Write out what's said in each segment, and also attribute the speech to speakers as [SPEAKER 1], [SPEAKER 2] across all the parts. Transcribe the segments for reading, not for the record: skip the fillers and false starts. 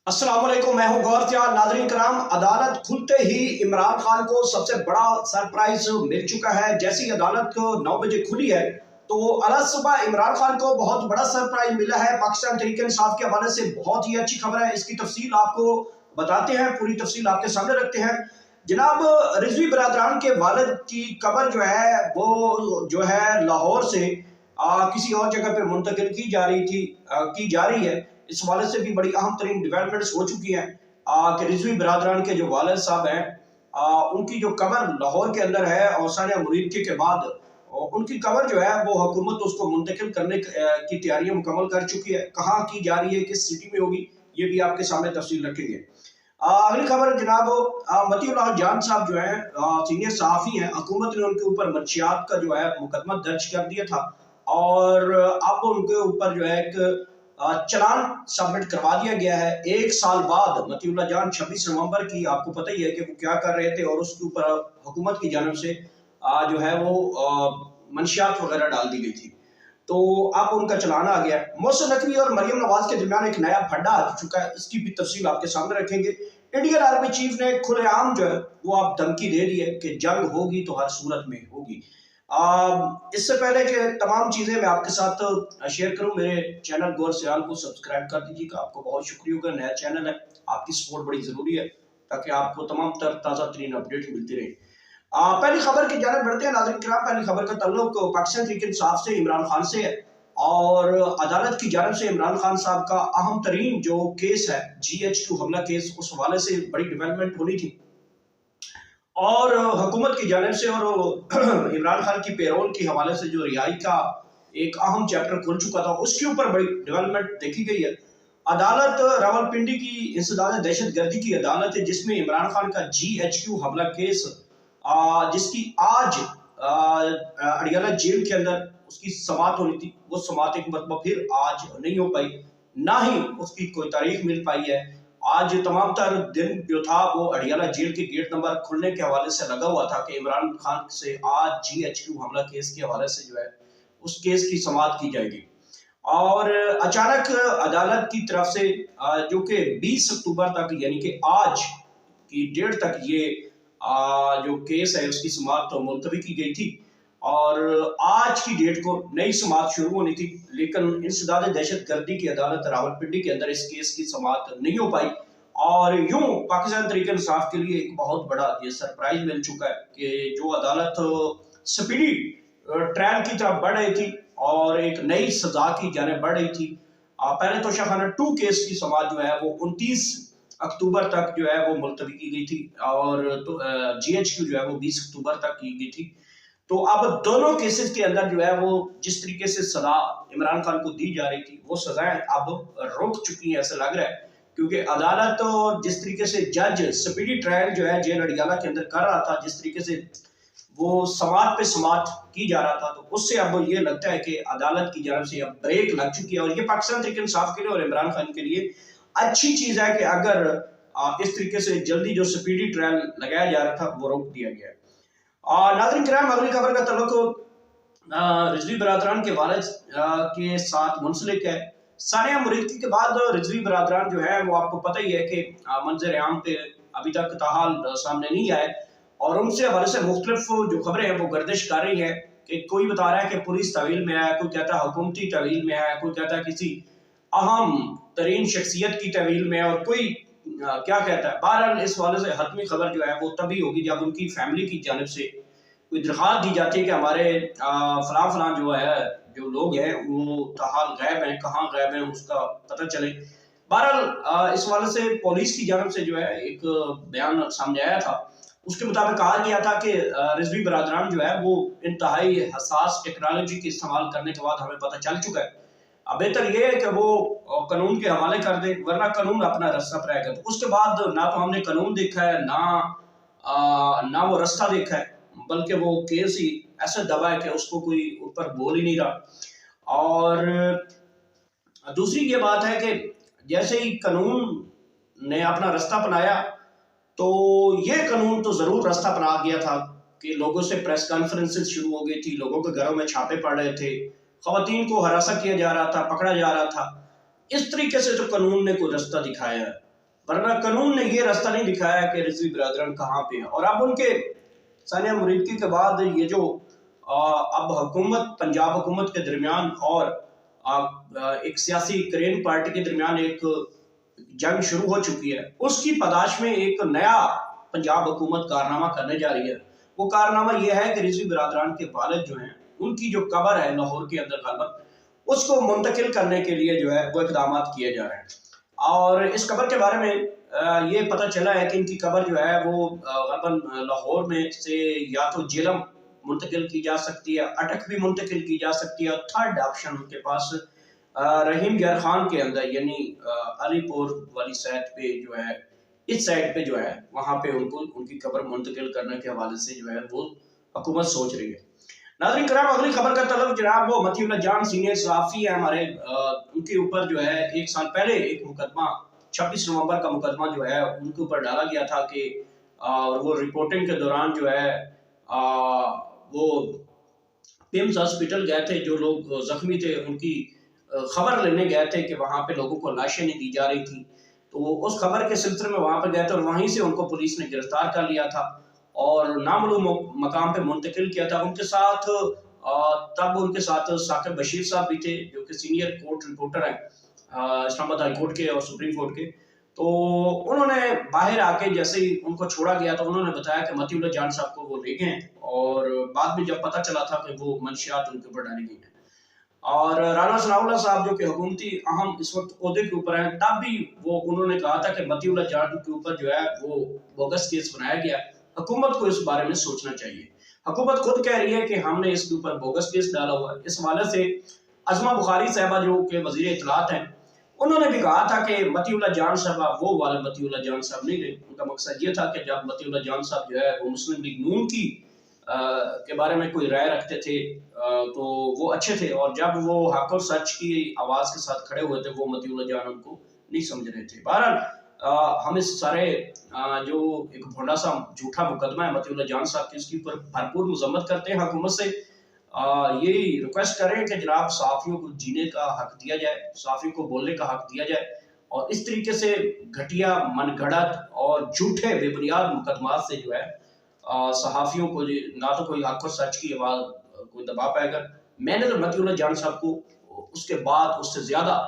[SPEAKER 1] अस्सलाम वालेकुम, मैं हूं गौर ख्याल। नाज़रीन कराम, अदालत खुलते ही इमरान खान को सबसे बड़ा सरप्राइज मिल चुका है। जैसी अदालत को 9 बजे खुली है तो अलग सुबह इमरान खान को बहुत बड़ा सरप्राइज मिला है। पाकिस्तान तहरीक इंसाफ के हवाले से बहुत ही अच्छी खबर है। इसकी तफसील आपको बताते हैं, पूरी तफसील आपके सामने रखते हैं। जनाब, रिजवी बरादरान के वालिद की कब्र जो है वो जो है लाहौर से किसी और जगह पे मुंतकिल की जा रही है। इस हवाले से भी बड़ी अहम तरीन डेवलपमेंट्स हो चुकी हैं कि रिजवी बरादरान के जो वालिद साहब हैं, उनकी जो कब्र लाहौर के अंदर है और सानिया मुरीद के बाद उनकी कब्र जो है वो हुकूमत उसको मुंतकिल करने की तैयारियां मुकम्मल कर चुकी है। कहाँ की जा रही है, किस सिटी में होगी, ये भी आपके सामने तफसील रखेंगे। अगली खबर जनाब, मतीउल्लाह जान साहब जो है सीनियर सहाफ़ी हैं। हुकूमत ने उनके ऊपर मंशियात का जो है मुकदमा दर्ज कर दिया था और अब उनके ऊपर जो है एक चलान सबमिट करवा दिया गया है। 1 साल बाद मतीउल्लाह जान 26 नवंबर की, आपको पता ही है कि वो क्या कर रहे थे और उसके ऊपर हुकूमत की जानब से जो है वो मंशियात वगैरह डाल दी गई थी। तो अब उनका चलान आ गया। मोहसिन नकवी और मरियम नवाज के दरमियान एक नया फड्डा आ चुका है। इसकी भी तफसील आपके सामने रखेंगे। इंडियन आर्मी चीफ ने खुलेआम जो है वो आप धमकी दे दी है कि जंग होगी तो हर सूरत में होगी। इससे पहले कि तमाम चीज़ें मैं आपके साथ शेयर करूं, मेरे चैनल गौर सयाल को सब्सक्राइब कर दीजिएगा। आपको बहुत शुक्रिया होगा, नया चैनल है, आपकी सपोर्ट बड़ी ज़रूरी है ताकि आपको तमाम ताज़ा तरीन अपडेट मिलती रहे। पहली खबर की जानब बढ़ते हैं नाज़रीन किराम। पहली खबर का ताल्लुक पाकिस्तान तहरीक इंसाफ से, इमरान खान से है और अदालत की जानब से इमरान खान साहब का अहम तरीन जो केस है GHQ हमला केस, उस हवाले से बड़ी डेवलपमेंट होनी थी और हुकूमत की जानब से और इमरान खान की पेरोल के हवाले से जो रिहाई का एक अहम चैप्टर खुल चुका था, उसके ऊपर बड़ी डेवलपमेंट देखी गई है। अदालत रावलपिंडी की इंसदाद दहशत गर्दी की अदालत है जिसमें इमरान खान का GHQ हमला केस, जिसकी आज अडियाला जेल के अंदर उसकी समाअत होनी थी, वो समाअत एक मरतबा फिर आज नहीं हो पाई, ना ही उसकी कोई तारीख मिल पाई है। आज तमाम तर दिन जो था वो अडियाला जेल के गेट नंबर खुलने के हवाले से लगा हुआ था कि इमरान खान से आज GHQ हमला केस के हवाले से जो है उस केस की समाअत की जाएगी। और अचानक अदालत की तरफ से जो कि 20 अक्टूबर तक यानी कि आज की डेट तक ये जो केस है उसकी समाअत तो मुलतवी की गई थी और आज की डेट को नई समाअत शुरू होनी थी, लेकिन इंसदाद दहशत गर्दी की अदालत रावलपिंडी के अंदर इस केस की समाअत नहीं हो पाई और यूं पाकिस्तान तहरीक इंसाफ के लिए एक बहुत बड़ा ये सरप्राइज मिल चुका है कि जो अदालत स्पीडी ट्रायल की तरफ बढ़ रही थी और एक नई सजा की जाने बढ़ रही थी। पहले तो शाहखाना 2 केस की समाअत जो है वो 29 अक्टूबर तक जो है वो मुलतवी की गई थी और तो GHQ जो है वो 20 अक्टूबर तक की गई थी। तो अब दोनों केसेस के अंदर जो है वो जिस तरीके से सजा इमरान खान को दी जा रही थी वो सजाएं अब रुक चुकी हैं, ऐसा लग रहा है, क्योंकि अदालत तो जिस तरीके से जज स्पीडी ट्रायल जो है जेल अडियाला के अंदर कर रहा था, जिस तरीके से वो समाअत पे समाअत की जा रहा था, तो उससे अब ये लगता है कि अदालत की जानब से अब ब्रेक लग चुकी है और ये पाकिस्तान तहरीक इंसाफ के लिए और इमरान खान के लिए अच्छी चीज है कि अगर इस तरीके से जल्दी जो स्पीडी ट्रायल लगाया जा रहा था वो रोक दिया गया है। नाज़रीन किराम, अगली खबर का ताल्लुक रिजवी बरादरान के वालिद के साथ मुंसलिक है। सानिया मुरीद के बाद रिजवी बरादरान जो है वो आपको पता ही है कि मंजर आम पे अभी तक ताहाल सामने नहीं आए और उनसे हवाले से मुख्तलिफ जो खबरें हैं वो गर्दिश कर रही है कि कोई बता रहा है कि पुलिस तहवील में है, कोई कहता है हुकूमती तहवील में है, कोई कहता है किसी अहम तरीन शख्सियत की तहवील में और कोई क्या कहता है। बहरहाल इस वाले से हतमी खबर जो है वो तभी होगी जब उनकी फैमिली की जानब से कोई दरख्वास्त दी जाती है कि हमारे फलां फलां जो है जो लोग हैं वो ताहाल गैब हैं, कहाँ गैब हैं उसका पता चले। बहरहाल इस वाले से पुलिस की जानब से जो है एक बयान सामने आया था, उसके मुताबिक कहा गया था कि रिजवी बरादरान जो है वो इंतहाई हसास टेक्नोलॉजी के इस्तेमाल करने के बाद हमें पता चल चुका है। अब बेहतर ये है कि वो कानून के हवाले कर दे, वरना कानून अपना रास्ता पर आएगा। तो उसके बाद ना तो हमने कानून देखा है ना वो रास्ता देखा है, बल्कि वो केस ही ऐसा दबा है कि उसको कोई ऊपर बोल ही नहीं रहा। और दूसरी ये बात है कि जैसे ही कानून ने अपना रास्ता अपनाया तो ये कानून तो जरूर रास्ता अपना गया था कि लोगों से प्रेस कॉन्फ्रेंसेस शुरू हो गई थी, लोगों के घरों में छापे पड़ रहे थे, खवातीन को हरासा किया जा रहा था, पकड़ा जा रहा था। इस तरीके से तो कानून ने कोई रास्ता दिखाया है। ورنہ قانون نے یہ راستہ نہیں دکھایا کہ رضوی برادران کہاں پہ ہیں۔ اور اب ان کے ثانیہ مریدکی کے بعد یہ جو اب حکومت پنجاب حکومت کے درمیان اور ایک سیاسی کرین پارٹی کے درمیان ایک جنگ شروع ہو چکی ہے، اس کی پاداش میں ایک نیا پنجاب حکومت کارنامہ کرنے جا رہی ہے۔ وہ کارنامہ یہ ہے کہ رضوی برادران کے والد جو ہیں ان کی جو قبر ہے لاہور کے اندر غالباً اس کو منتقل کرنے کے لیے جو ہے وہ اقدامات کیے جا رہے ہیں۔ اور اس قبر کے بارے میں یہ پتہ چلا ہے کہ ان کی قبر جو ہے وہ غالباً لاہور میں سے یا تو جیلم منتقل کی جا سکتی ہے، اٹک بھی منتقل کی جا سکتی ہے، اور تھرڈ آپشن ان کے پاس رحیم یار خان کے اندر یعنی علی پور والی سائڈ پہ جو ہے، اس سائڈ پہ جو ہے وہاں پہ ان کی قبر منتقل کرنے کے حوالے سے جو ہے وہ حکومت سوچ رہی ہے۔ ناظرین کرام، اگلی خبر کا تعلق جناب وہ مطیع اللہ جان سینئر صحافی ہیں ہمارے، ان کے اوپر جو ہے ایک سال پہلے ایک مقدمہ 26 نومبر کا مقدمہ جو ہے ان کے اوپر ڈالا گیا تھا کہ وہ رپورٹنگ کے دوران جو ہے وہ پیمز ہاسپٹل گئے تھے، جو لوگ زخمی تھے ان کی خبر لینے گئے تھے کہ وہاں پہ لوگوں کو لاشیں نہیں دی جا رہی تھی، تو اس خبر کے سلسلے میں وہاں پہ گئے تھے اور وہیں سے ان کو پولیس نے گرفتار کر لیا تھا اور نامعلوم مقام پہ منتقل کیا تھا۔ ان کے ساتھ تب ان کے ساتھ ثاقب بشیر صاحب بھی تھے جو کہ سینئر کورٹ رپورٹر ہیں اسلام آباد ہائی کورٹ کے اور سپریم کورٹ کے۔ تو انہوں نے باہر آ کے جیسے ہی ان کو چھوڑا گیا تو انہوں نے بتایا کہ مطیع اللہ جان صاحب کو وہ لے گئے ہیں، اور بعد میں جب پتہ چلا تھا کہ وہ منشیات ان کے اوپر ڈالی گئی ہیں، اور رانا ثناء اللہ صاحب جو کہ حکومتی اہم اس وقت عہدے کے اوپر ہیں، تب بھی وہ انہوں نے کہا تھا کہ مطیع اللہ جان کے اوپر جو ہے وہ بوگس کیس بنایا گیا، حکومت کو اس بارے میں سوچنا چاہیے۔ حکومت خود کہہ رہی ہے کہ ہم نے اس کے اوپر بوگس کیس ڈالا ہوا ہے۔ اس حوالے سے عظمہ بخاری صاحبہ جو کہ وزیر اطلاعات ہیں، انہوں نے بھی کہا تھا کہ مطیع اللہ جان صاحب وہ والے مطیع اللہ جان صاحب نہیں رہے۔ ان کا مقصد یہ تھا کہ جب مطیع اللہ جان صاحب جو ہے وہ مسلم لیگ نون کی کے بارے میں کوئی رائے رکھتے تھے تو وہ اچھے تھے، اور جب وہ حق اور سچ کی آواز کے ساتھ کھڑے ہوئے تھے وہ مطیع اللہ جان ان کو نہیں سمجھ رہے تھے۔ بہرحال ہم اس سارے جو ایک بھونڈا سا جھوٹا مقدمہ ہے مطیع اللہ جان صاحب کی، اس کے اوپر بھرپور مذمت کرتے ہیں۔ حکومت سے یہی ریکویسٹ کریں کہ جناب صحافیوں کو جینے کا حق دیا جائے، صحافیوں کو بولنے کا حق دیا جائے، اور اس طریقے سے گھٹیا من گھڑت اور جھوٹے بے بنیاد مقدمات سے جو ہے صحافیوں کو نہ تو کوئی حق اور سچ کی آواز کوئی دبا پائے گا۔ میں نے تو مطیع اللہ جان صاحب کو اس کے بعد اس سے زیادہ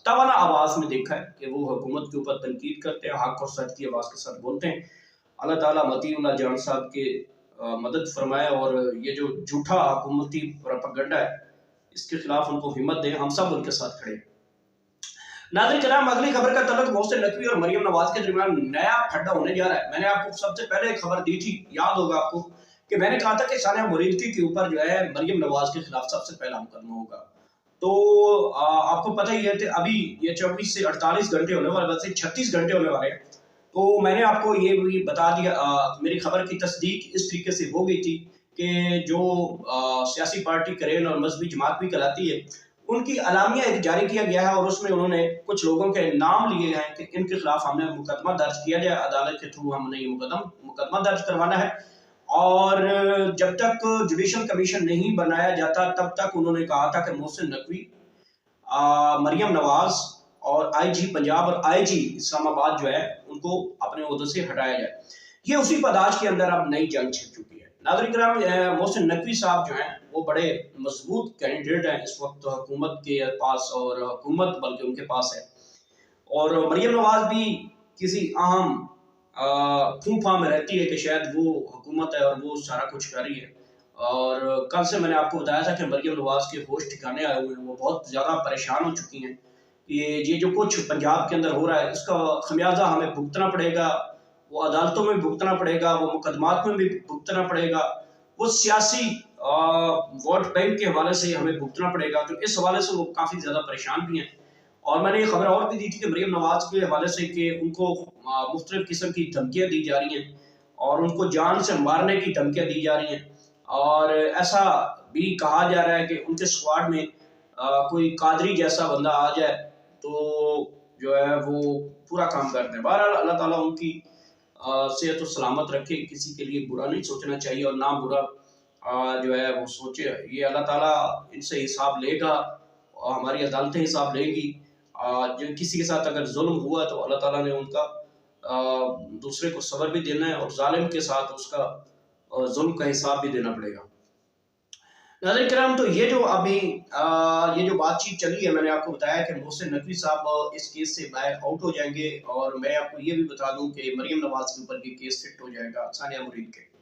[SPEAKER 1] توانا آواز میں دیکھا ہے کہ وہ حکومت کے اوپر تنقید کرتے ہیں، حق اور سچ کی آواز کے ساتھ بولتے ہیں۔ اللہ تعالیٰ مطیع اللہ جان صاحب کے مدد فرمائے، اور یہ جو جھوٹا حکومتی پروپیگنڈا ہے اس کے خلاف ان کو ہمت دیں، ہم سب ان کے ساتھ کھڑے ہیں۔ ناظرین کرام، اگلی خبر کا تعلق محسن نقوی اور مریم نواز کے درمیان نیا پھڈا ہونے جا رہا ہے۔ میں نے آپ کو سب سے پہلے ایک خبر دی تھی، یاد ہوگا آپ کو، کہ میں نے کہا تھا کہ ثانیہ مریدکی کے اوپر جو ہے مریم نواز کے خلاف سب سے پہلا مقدمہ ہوگا۔ تو آپ کو پتہ ہی ہے کہ ابھی یہ 24 سے 48 گھنٹے ہونے والے، ویسے 36 گھنٹے ہونے والے ہیں۔ تو میں نے آپ کو یہ بھی بتا دیا، میری خبر کی تصدیق اس طریقے سے ہو گئی تھی کہ جو سیاسی پارٹی کرین اور مذہبی جماعت بھی کہلاتی ہے، ان کی اعلامیہ ایک جاری کیا گیا ہے، اور اس میں انہوں نے کچھ لوگوں کے نام لیے گئے ہیں کہ ان کے خلاف ہم نے مقدمہ درج کیا جائے، عدالت کے تھرو ہم نے یہ مقدمہ درج کروانا ہے، اور جب تک جوڈیشل کمیشن نہیں بنایا جاتا تب تک انہوں نے کہا تھا کہ محسن نقوی، مریم نواز اور آئی جی پنجاب اور آئی جی اسلام آباد جو ہے ان کو اپنے عہدے سے ہٹایا جائے۔ یہ اسی پاداش کے اندر اب نئی جنگ چھڑ چکی ہے۔ ناظرین کرام، محسن نقوی صاحب جو ہیں وہ بڑے مضبوط کینڈیڈیٹ ہیں اس وقت حکومت کے پاس، اور حکومت بلکہ ان کے پاس ہے، اور مریم نواز بھی کسی اہم پھوپھا میں رہتی ہے کہ شاید وہ حکومت ہے اور وہ سارا کچھ کر رہی ہے۔ اور کل سے میں نے آپ کو بتایا تھا کہ مریم نواز کے ہوش ٹھکانے آئے ہوئے ہیں، وہ بہت زیادہ پریشان ہو چکی ہیں۔ یہ جو کچھ پنجاب کے اندر ہو رہا ہے اس کا خمیازہ ہمیں بھگتنا پڑے گا، وہ عدالتوں میں بھگتنا پڑے گا، وہ مقدمات میں بھی بھگتنا پڑے گا، وہ سیاسی ووٹ بینک کے حوالے سے ہمیں بھگتنا پڑے گا۔ تو اس حوالے سے وہ کافی زیادہ پریشان بھی ہیں، اور میں نے یہ خبر اور بھی دی تھی کہ مریم نواز کے حوالے سے کہ ان کو مختلف قسم کی دھمکیاں دی جا رہی ہیں، اور ان کو جان سے مارنے کی دھمکیاں دی جا رہی ہیں، اور ایسا بھی کہا جا رہا ہے کہ ان کے سکواڈ میں کوئی قادری جیسا بندہ آ جائے تو جو ہے وہ پورا کام کرتے ہیں۔ بہرحال اللہ تعالیٰ ان کی صحت و سلامت رکھے، کسی کے لیے برا نہیں سوچنا چاہیے اور نہ برا جو ہے وہ سوچے۔ یہ اللہ تعالیٰ ان سے حساب لے گا، ہماری عدالتیں حساب لے گی۔ جو کسی کے ساتھ اگر ظلم ہوا تو اللہ تعالیٰ نے ان کا दूसरे को सब्र भी देना है और जालिम के साथ उसका जुल्म का हिसाब भी देना पड़ेगा। नाज़रीन किराम, तो ये जो अभी ये जो बातचीत चली है, मैंने आपको बताया कि मोहसिन नकवी साहब इस केस से बाहर आउट हो जाएंगे, और मैं आपको ये भी बता दूं कि मरियम नवाज के ऊपर ये केस फिट हो जाएगा सानिया मुरीद के।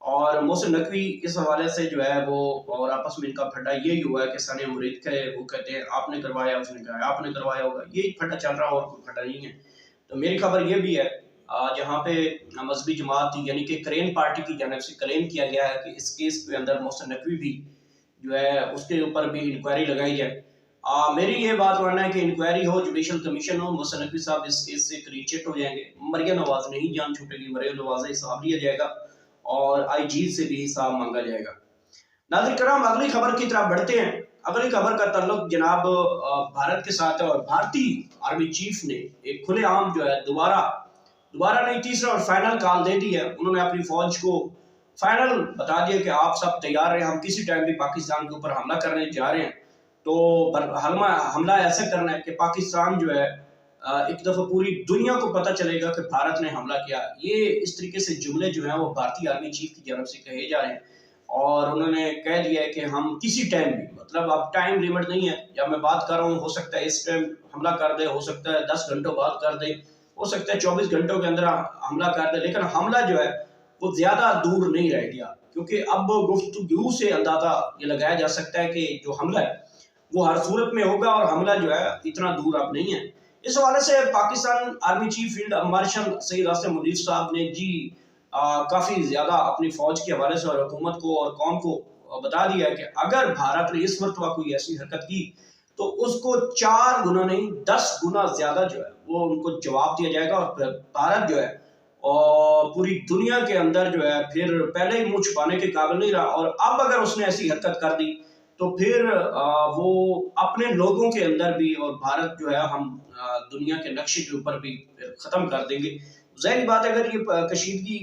[SPEAKER 1] और मोहसिन नकवी इस हवाले से जो है वो, और आपस में इनका फटा यही हुआ है कि सानिया मुरीद के वो कहते हैं आपने करवाया, उसने कहा आपने करवाया होगा, यही फटा चल रहा और कोई फटा नहीं है। तो मेरी खबर ये भी है, जहाँ पे मजहबी जमात यानी कि करेन पार्टी की जानिब से क्लेम किया गया है कि इस केस के अंदर मोहसिन नकवी भी जो है उसके ऊपर भी इंक्वायरी लगाई जाए। मेरी ये बात मानना है कि इंक्वायरी हो, जुडिशल कमीशन हो, मोहसिन नकवी साहब इस केस से क्लीन चिट हो जाएंगे, मरियम नवाज नहीं जान छूटेगी, मरियम नवाज हिसाब लिया जाएगा और आईजी से भी हिसाब मांगा जाएगा। नाज़रीन करम, अगली खबर की तरफ बढ़ते हैं। अगली खबर का ताल्लुक जनाब भारत के साथ है, और भारतीय आर्मी चीफ ने एक खुलेआम जो है दोबारा नहीं, तीसरा और फाइनल कॉल दे दी है। उन्होंने अपनी फौज को फाइनल बता दिया कि आप सब तैयार रहे, हम किसी टाइम भी पाकिस्तान के ऊपर हमला करने जा रहे हैं। तो हमला ऐसा करना है कि पाकिस्तान जो है एक दफा पूरी दुनिया को पता चलेगा कि भारत ने हमला किया। ये इस तरीके से जुमले जो हैं वो भारतीय आर्मी चीफ की जानब से कहे जा रहे हैं, और उन्होंने कह दिया है कि हम किसी टाइम भी, मतलब अब टाइम लिमिट नहीं है, जब मैं बात कर रहा हूँ हो सकता है इस टाइम हमला कर दे, हो सकता है 10 घंटों बाद कर दे, हो सकता है 24 घंटों के अंदर हमला कर दे, लेकिन हमला जो है वो ज्यादा दूर नहीं रह गया, क्योंकि अब गुफ्तगू से अंदाजा ये लगाया जा सकता है कि जो हमला है वो हर सूरत में होगा, और हमला जो है इतना दूर अब नहीं है। इस हवाले से Pakistan army chief field marshal Syed Asim Munir साहब ने काफी ज्यादा अपनी फौज के हवाले से और हुकूमत को और कौम को बता दिया है कि अगर भारत ने इस मरतबा कोई ऐसी हरकत की तो उसको 4 गुना नहीं 10 गुना ज्यादा जो है वो उनको जवाब दिया जाएगा, और भारत जो है और पूरी दुनिया के अंदर जो है फिर पहले ही मुंह छुपाने के काबिल नहीं रहा, और अब अगर उसने ऐसी हरकत कर दी तो फिर वो अपने लोगों के अंदर भी, और भारत जो है हम दुनिया के नक्शे के ऊपर भी फिर खत्म कर देंगे। ज़ाहिर बात है, अगर ये कशीदगी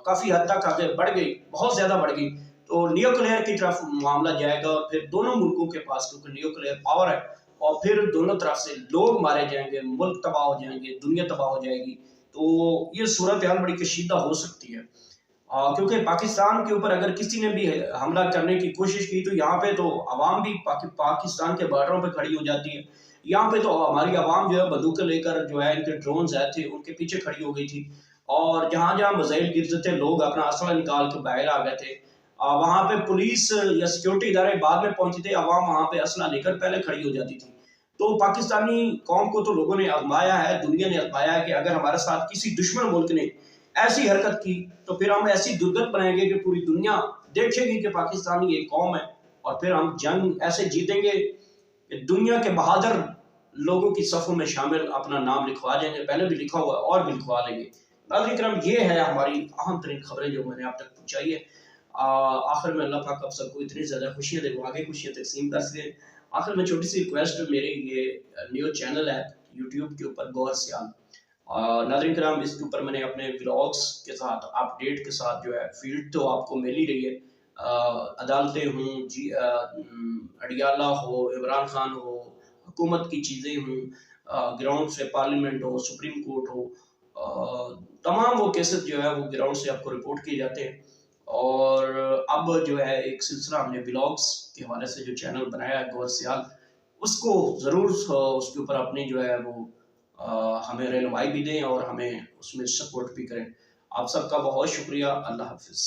[SPEAKER 1] काफी हद तक आगे बढ़ गई, बहुत ज्यादा बढ़ गई, तो न्यूक्लियर की तरफ मामला जाएगा, और फिर दोनों मुल्कों के पास क्योंकि न्यूक्लियर पावर है, और फिर दोनों तरफ से लोग मारे जाएंगे, मुल्क तबाह हो जाएंगे, दुनिया तबाह हो जाएगी। तो ये सूरत हाल बड़ी कशीदा हो सकती है, क्योंकि पाकिस्तान के ऊपर अगर किसी ने भी हमला करने की कोशिश की तो यहाँ पे तो अवाम भी पाकिस्तान के बॉर्डरों पे खड़ी हो जाती है। यहाँ पे तो हमारी अवाम जो है बंदूकें लेकर जो है इनके ड्रोन आए थे उनके पीछे खड़ी हो गई थी, और जहां जहां मिसाइल गिरते थे लोग अपना असला निकाल के बाहर आ गए थे। वहां पे पुलिस या सिक्योरिटी इदारे बाद में पहुंचे थे, अवाम वहां पे असला लेकर पहले खड़ी हो जाती थी। तो पाकिस्तानी कौम को तो लोगों ने आजमाया है, दुनिया ने आजमाया है कि अगर हमारे साथ किसी दुश्मन मुल्क ने ऐसी हरकत की तो फिर हम ऐसी दुर्गत बनाएंगे कि पूरी दुनिया देखेगी कि पाकिस्तानी एक कौम है, और फिर हम जंग ऐसे जीतेंगे कि दुनिया के बहादुर लोगों की सफ़ों में शामिल अपना नाम लिखवा देंगे, पहले भी लिखा हुआ और भी लिखवा लेंगे। नाज़रीन करम, ये है हमारी अहम तरीन खबरें जो मैंने आप तक पहुँचाई है। आखिर में अल्लाह पाक आप सबको इतनी ज़्यादा खुशियाँ दे, वो आगे खुशियाँ तकसीम कर सके। आखिर में छोटी सी रिक्वेस्ट, मेरे ये न्यू चैनल है यूट्यूब के ऊपर गौर सियाल, नाज़रीन कराम, इसके ऊपर मैंने अपने व्लॉग्स के साथ अपडेट के साथ जो है फील्ड तो आपको मिल ही रही है, अदालतें हों जी, अडियाला हो, इमरान खान हो, हुकूमत की चीज़ें हों, ग्राउंड से पार्लियामेंट हो, सुप्रीम कोर्ट हो, तमाम वो केसेस जो है वो ग्राउंड से आपको रिपोर्ट किए जाते हैं। और अब जो है एक सिलसिला हमने व्लॉग्स के हवाले से जो चैनल बनाया है गौर सियाल, उसको ज़रूर उसके ऊपर अपनी जो है वो हमें रहनुमाई भी दें और हमें उसमें सपोर्ट भी करें। आप सबका बहुत शुक्रिया। अल्लाह हाफ़िज़।